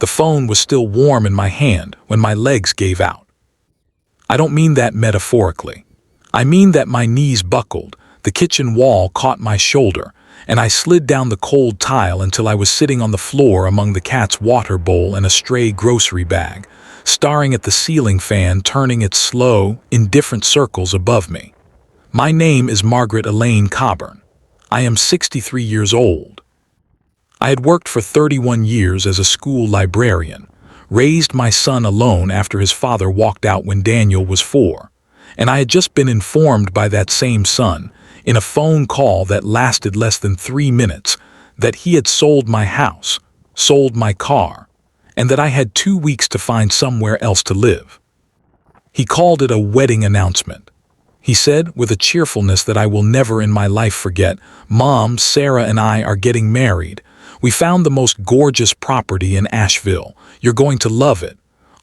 The phone was still warm in my hand when my legs gave out. I don't mean that metaphorically. I mean that my knees buckled, the kitchen wall caught my shoulder, and I slid down the cold tile until I was sitting on the floor among the cat's water bowl and a stray grocery bag, staring at the ceiling fan turning its slow, indifferent circles above me. My name is Margaret Elaine Coburn. I am 63 years old. I had worked for 31 years as a school librarian, raised my son alone after his father walked out when Daniel was 4, and I had just been informed by that same son, in a phone call that lasted less than 3 minutes, that he had sold my house, sold my car, and that I had 2 weeks to find somewhere else to live. He called it a wedding announcement. He said, with a cheerfulness that I will never in my life forget, "Mom, Sarah and I are getting married. We found the most gorgeous property in Asheville. You're going to love it.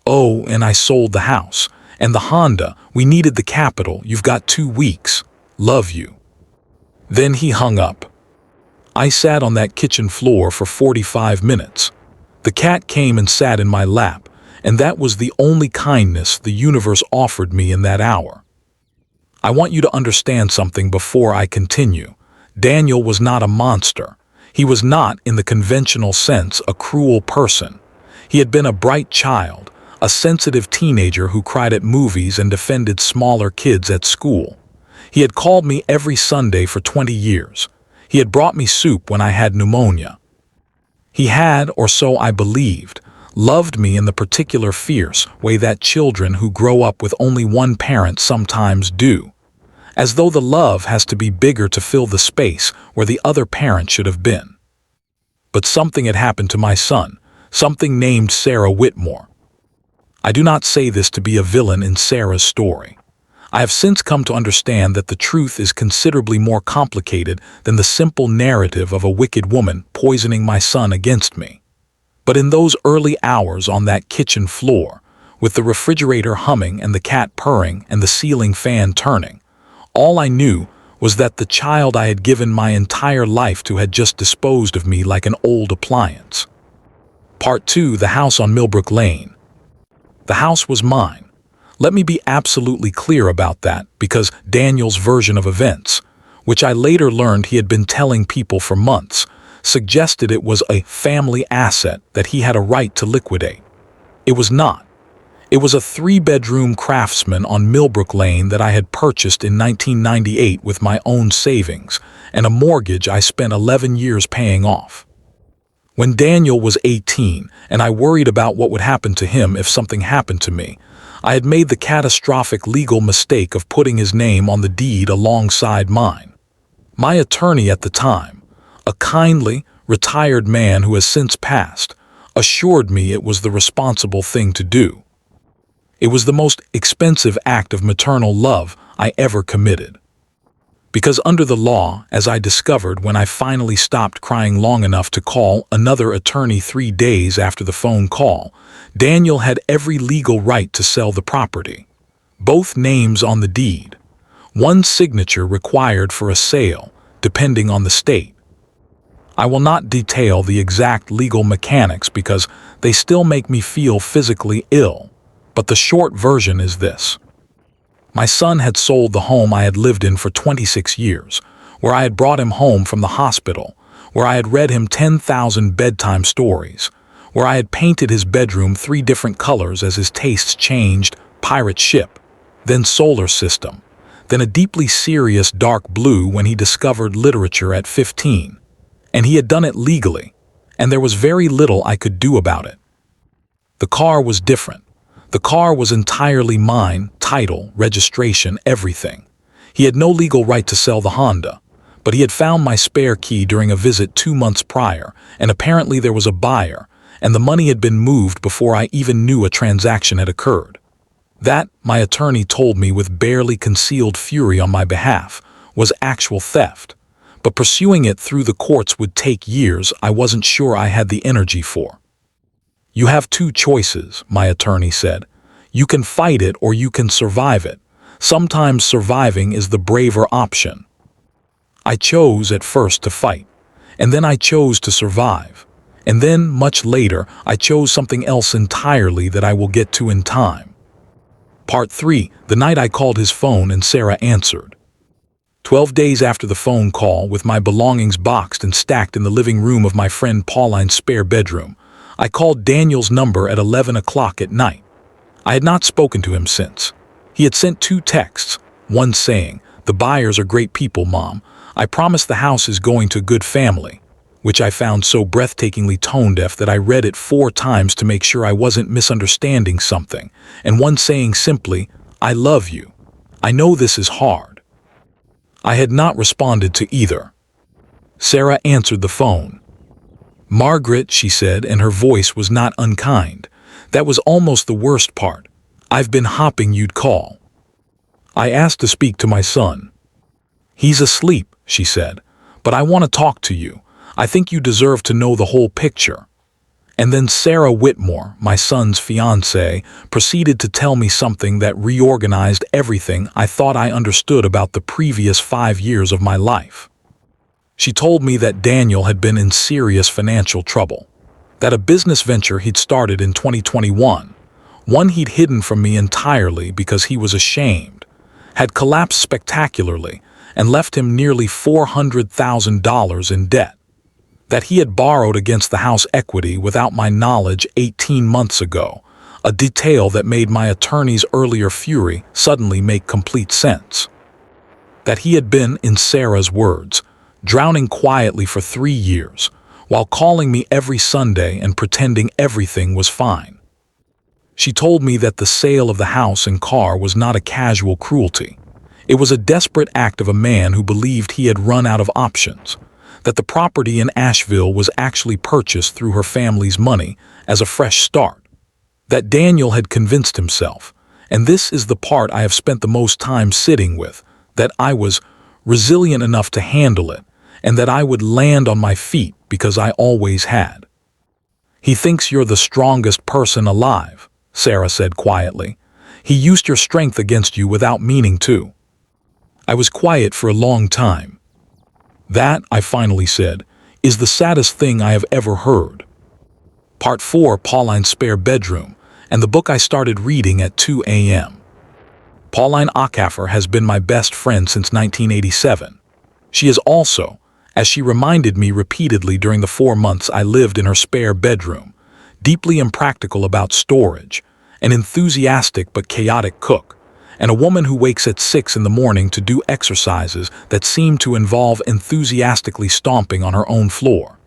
Oh, and I sold the house. And the Honda, we needed the capital. You've got 2 weeks. Love you." Then he hung up. I sat on that kitchen floor for 45 minutes. The cat came and sat in my lap, and that was the only kindness the universe offered me in that hour. I want you to understand something before I continue. Daniel was not a monster. He was not, in the conventional sense, a cruel person. He had been a bright child, a sensitive teenager who cried at movies and defended smaller kids at school. He had called me every Sunday for 20 years. He had brought me soup when I had pneumonia. He had, or so I believed, loved me in the particular fierce way that children who grow up with only one parent sometimes do, as though the love has to be bigger to fill the space where the other parent should have been. But something had happened to my son, something named Sarah Whitmore. I do not say this to be a villain in Sarah's story. I have since come to understand that the truth is considerably more complicated than the simple narrative of a wicked woman poisoning my son against me. But in those early hours on that kitchen floor, with the refrigerator humming and the cat purring and the ceiling fan turning, all I knew was that the child I had given my entire life to had just disposed of me like an old appliance. Part 2, the house on Millbrook Lane. The house was mine. Let me be absolutely clear about that, because Daniel's version of events, which I later learned he had been telling people for months, suggested it was a family asset that he had a right to liquidate. It was not. It was a 3-bedroom Craftsman on Millbrook Lane that I had purchased in 1998 with my own savings and a mortgage I spent 11 years paying off. When Daniel was 18 and I worried about what would happen to him if something happened to me, I had made the catastrophic legal mistake of putting his name on the deed alongside mine. My attorney at the time, a kindly, retired man who has since passed, assured me it was the responsible thing to do. It was the most expensive act of maternal love I ever committed. Because under the law, as I discovered when I finally stopped crying long enough to call another attorney 3 days after the phone call, Daniel had every legal right to sell the property. Both names on the deed. One signature required for a sale, depending on the state. I will not detail the exact legal mechanics because they still make me feel physically ill, but the short version is this. My son had sold the home I had lived in for 26 years, where I had brought him home from the hospital, where I had read him 10,000 bedtime stories, where I had painted his bedroom 3 different colors as his tastes changed: pirate ship, then solar system, then a deeply serious dark blue when he discovered literature at 15. And he had done it legally, and there was very little I could do about it. The car was different. The car was entirely mine, title, registration, everything. He had no legal right to sell the Honda, but he had found my spare key during a visit 2 months prior, and apparently there was a buyer, and the money had been moved before I even knew a transaction had occurred. That, my attorney told me with barely concealed fury on my behalf, was actual theft, but pursuing it through the courts would take years I wasn't sure I had the energy for. "You have 2 choices," my attorney said. "You can fight it or you can survive it. Sometimes surviving is the braver option." I chose at first to fight, and then I chose to survive. And then, much later, I chose something else entirely that I will get to in time. Part 3. The night I called his phone and Sarah answered. 12 days after the phone call, with my belongings boxed and stacked in the living room of my friend Pauline's spare bedroom, I called Daniel's number at 11 o'clock at night. I had not spoken to him since. He had sent 2 texts, one saying, "The buyers are great people, Mom. I promise the house is going to a good family," which I found so breathtakingly tone-deaf that I read it 4 times to make sure I wasn't misunderstanding something, and one saying simply, "I love you. I know this is hard." I had not responded to either. Sarah answered the phone. "Margaret," she said, and her voice was not unkind. That was almost the worst part. "I've been hoping you'd call." I asked to speak to my son. "He's asleep," she said, "but I want to talk to you. I think you deserve to know the whole picture." And then Sarah Whitmore, my son's fiancée, proceeded to tell me something that reorganized everything I thought I understood about the previous 5 years of my life. She told me that Daniel had been in serious financial trouble, that a business venture he'd started in 2021, one he'd hidden from me entirely because he was ashamed, had collapsed spectacularly and left him nearly $400,000 in debt. That he had borrowed against the house equity without my knowledge 18 months ago, a detail that made my attorney's earlier fury suddenly make complete sense. That he had been, in Sarah's words, drowning quietly for 3 years, while calling me every Sunday and pretending everything was fine. She told me that the sale of the house and car was not a casual cruelty. It was a desperate act of a man who believed he had run out of options, that the property in Asheville was actually purchased through her family's money as a fresh start, that Daniel had convinced himself, and this is the part I have spent the most time sitting with, that I was resilient enough to handle it, and that I would land on my feet because I always had. "He thinks you're the strongest person alive," Sarah said quietly. "He used your strength against you without meaning to." I was quiet for a long time. "That," I finally said, "is the saddest thing I have ever heard." Part 4. Pauline's spare bedroom, and the book I started reading at 2 a.m. Pauline Acaffer has been my best friend since 1987. She is also, as she reminded me repeatedly during the 4 months I lived in her spare bedroom, deeply impractical about storage, an enthusiastic but chaotic cook, and a woman who wakes at 6 in the morning to do exercises that seem to involve enthusiastically stomping on her own floor.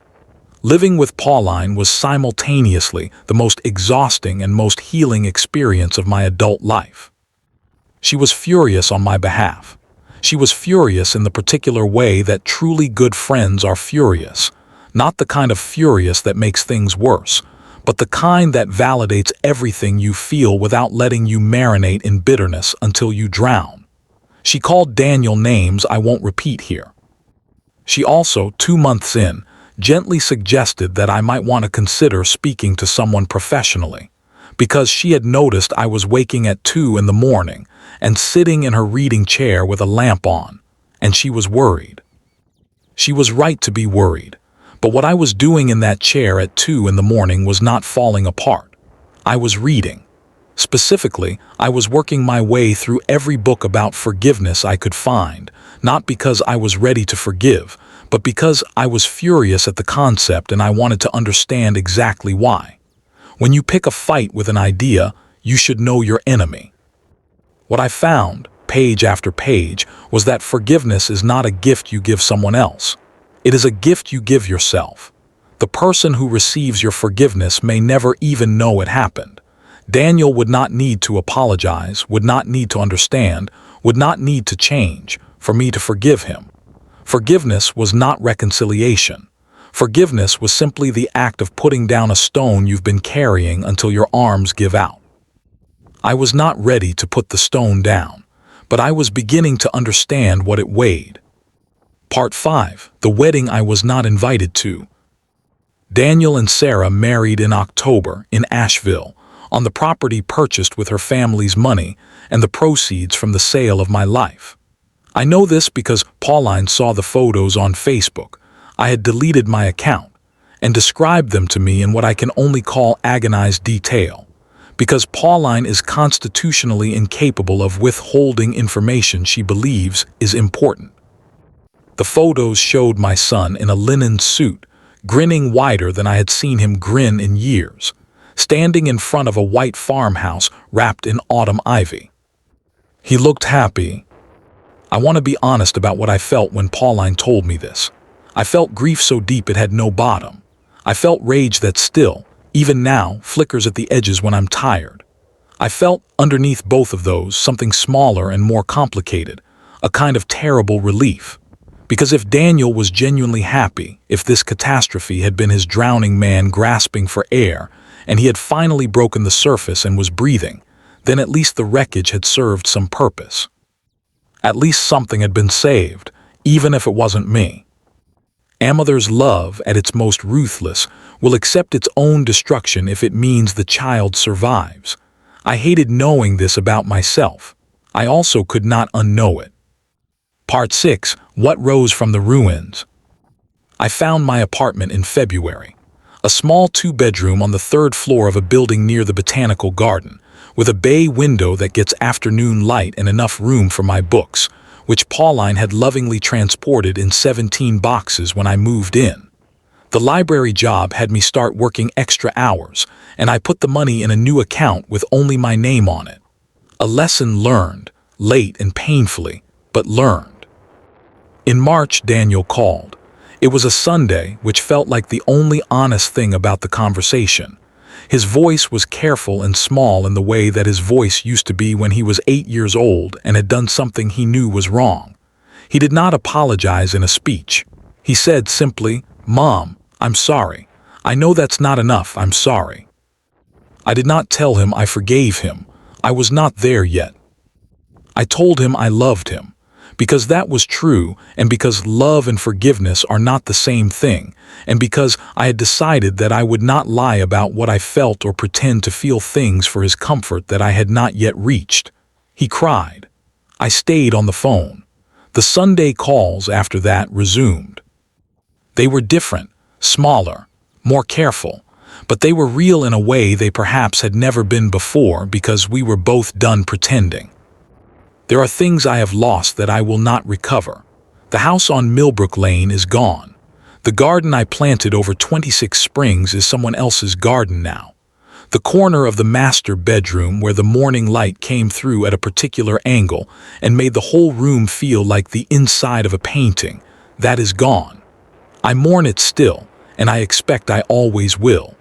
Living with Pauline was simultaneously the most exhausting and most healing experience of my adult life. She was furious on my behalf. She was furious in the particular way that truly good friends are furious, not the kind of furious that makes things worse, but the kind that validates everything you feel without letting you marinate in bitterness until you drown. She called Daniel names I won't repeat here. She also, 2 months in, gently suggested that I might want to consider speaking to someone professionally, because she had noticed I was waking at 2 in the morning and sitting in her reading chair with a lamp on, and she was worried. She was right to be worried. But what I was doing in that chair at 2 in the morning was not falling apart. I was reading. Specifically, I was working my way through every book about forgiveness I could find, not because I was ready to forgive, but because I was furious at the concept and I wanted to understand exactly why. When you pick a fight with an idea, you should know your enemy. What I found, page after page, was that forgiveness is not a gift you give someone else. It is a gift you give yourself. The person who receives your forgiveness may never even know it happened. Daniel would not need to apologize, would not need to understand, would not need to change for me to forgive him. Forgiveness was not reconciliation. Forgiveness was simply the act of putting down a stone you've been carrying until your arms give out. I was not ready to put the stone down, but I was beginning to understand what it weighed. Part 5. The wedding I was not invited to. Daniel and Sarah married in October in Asheville, on the property purchased with her family's money and the proceeds from the sale of my life. I know this because Pauline saw the photos on Facebook. I had deleted my account, and described them to me in what I can only call agonized detail, because Pauline is constitutionally incapable of withholding information she believes is important. The photos showed my son in a linen suit, grinning wider than I had seen him grin in years, standing in front of a white farmhouse wrapped in autumn ivy. He looked happy. I want to be honest about what I felt when Pauline told me this. I felt grief so deep it had no bottom. I felt rage that still, even now, flickers at the edges when I'm tired. I felt, underneath both of those, something smaller and more complicated, a kind of terrible relief. Because if Daniel was genuinely happy, if this catastrophe had been his drowning man grasping for air, and he had finally broken the surface and was breathing, then at least the wreckage had served some purpose. At least something had been saved, even if it wasn't me. A mother's love, at its most ruthless, will accept its own destruction if it means the child survives. I hated knowing this about myself. I also could not unknow it. Part 6. What Rose from the Ruins. I found my apartment in February. A small 2-bedroom on the 3rd floor of a building near the botanical garden, with a bay window that gets afternoon light and enough room for my books, which Pauline had lovingly transported in 17 boxes when I moved in. The library job had me start working extra hours, and I put the money in a new account with only my name on it. A lesson learned, late and painfully, but learned. In March, Daniel called. It was a Sunday, which felt like the only honest thing about the conversation. His voice was careful and small in the way that his voice used to be when he was 8 years old and had done something he knew was wrong. He did not apologize in a speech. He said simply, "Mom, I'm sorry. I know that's not enough, I'm sorry." I did not tell him I forgave him. I was not there yet. I told him I loved him. Because that was true, and because love and forgiveness are not the same thing, and because I had decided that I would not lie about what I felt or pretend to feel things for his comfort that I had not yet reached. He cried. I stayed on the phone. The Sunday calls after that resumed. They were different, smaller, more careful, but they were real in a way they perhaps had never been before because we were both done pretending. There are things I have lost that I will not recover. The house on Millbrook Lane is gone. The garden I planted over 26 springs is someone else's garden now. The corner of the master bedroom where the morning light came through at a particular angle and made the whole room feel like the inside of a painting, that is gone. I mourn it still, and I expect I always will.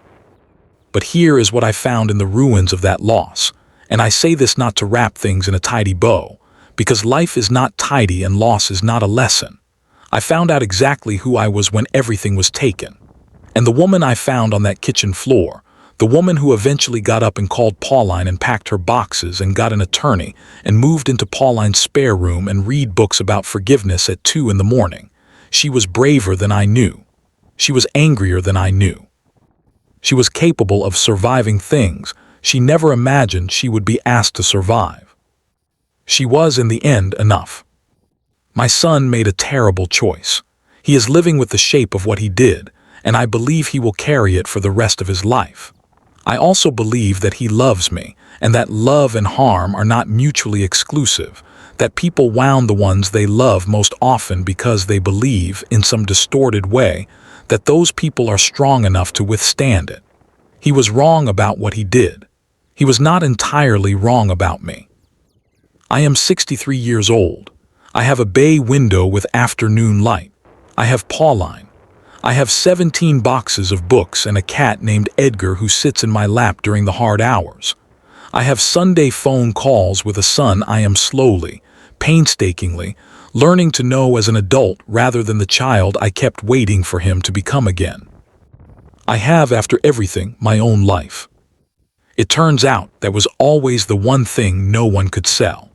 But here is what I found in the ruins of that loss, and I say this not to wrap things in a tidy bow, because life is not tidy and loss is not a lesson. I found out exactly who I was when everything was taken. And the woman I found on that kitchen floor, the woman who eventually got up and called Pauline and packed her boxes and got an attorney and moved into Pauline's spare room and read books about forgiveness at 2 in the morning. She was braver than I knew. She was angrier than I knew. She was capable of surviving things she never imagined she would be asked to survive. She was, in the end, enough. My son made a terrible choice. He is living with the shape of what he did, and I believe he will carry it for the rest of his life. I also believe that he loves me, and that love and harm are not mutually exclusive, that people wound the ones they love most often because they believe, in some distorted way, that those people are strong enough to withstand it. He was wrong about what he did. He was not entirely wrong about me. I am 63 years old. I have a bay window with afternoon light. I have Pauline. I have 17 boxes of books and a cat named Edgar who sits in my lap during the hard hours. I have Sunday phone calls with a son I am slowly, painstakingly, learning to know as an adult rather than the child I kept waiting for him to become again. I have, after everything, my own life. It turns out that was always the one thing no one could sell.